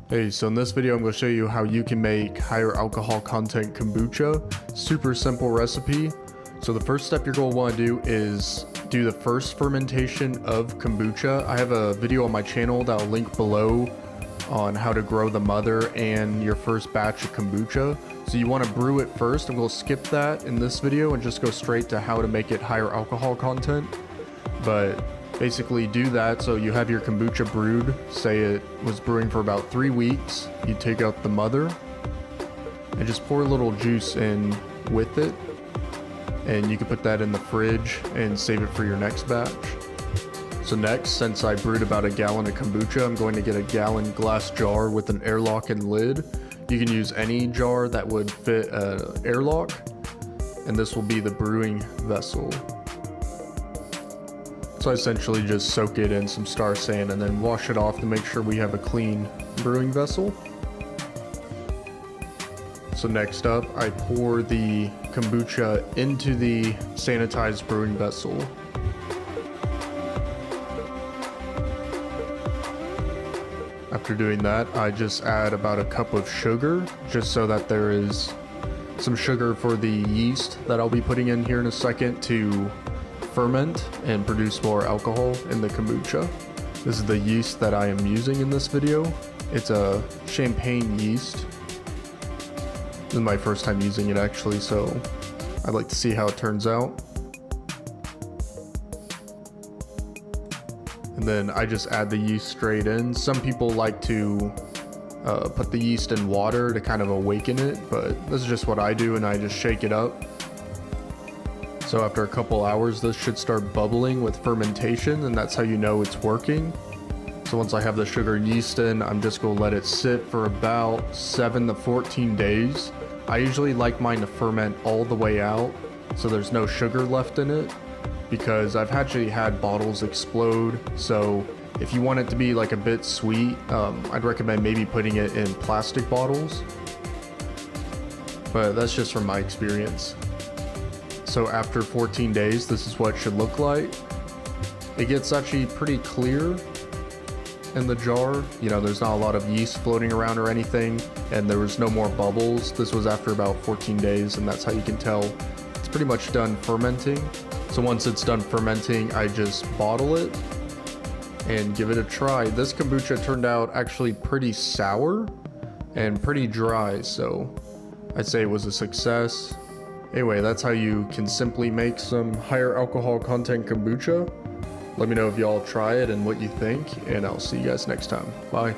Hey, so in this video I'm going to show you how you can make higher alcohol content kombucha. Super simple recipe. So the first step you're going to want to do is do the first fermentation of kombucha. I have a video on my channel that I'll link below on how to grow the mother and your first batch of kombucha. So you want to brew it first. I'm going to skip that in this video and just go straight to how to make it higher alcohol content. But basically do that. So you have your kombucha brewed, say it was brewing for about 3 weeks. You take out the mother and just pour a little juice in with it, and you can put that in the fridge and save it for your next batch. So next, since I brewed about a gallon of kombucha, I'm going to get a gallon glass jar with an airlock and lid. You can use any jar that would fit an airlock, and this will be the brewing vessel. So I essentially just soak it in some Star sand and then wash it off to make sure we have a clean brewing vessel. So next up, I pour the kombucha into the sanitized brewing vessel. After doing that, I just add about a cup of sugar, just so that there is some sugar for the yeast that I'll be putting in here in a second to ferment and produce more alcohol in the kombucha. This is the yeast that I am using in this video. It's a champagne yeast. This is my first time using it actually, so I'd like to see how it turns out. And then I just add the yeast straight in. Some people like to put the yeast in water to kind of awaken it, but this is just what I do, and I just shake it up. So after a couple hours, this should start bubbling with fermentation, and that's how you know it's working. So once I have the sugar and yeast in, I'm just going to let it sit for about 7 to 14 days. I usually like mine to ferment all the way out, so there's no sugar left in it, because I've actually had bottles explode. So if you want it to be like a bit sweet, I'd recommend maybe putting it in plastic bottles. But that's just from my experience. So after 14 days, this is what it should look like. It gets actually pretty clear in the jar. You know, there's not a lot of yeast floating around or anything, and there was no more bubbles. This was after about 14 days, and that's how you can tell it's pretty much done fermenting. So once it's done fermenting, I just bottle it and give it a try. This kombucha turned out actually pretty sour and pretty dry, so I'd say it was a success. Anyway, that's how you can simply make some higher alcohol content kombucha. Let me know if y'all try it and what you think, and I'll see you guys next time. Bye.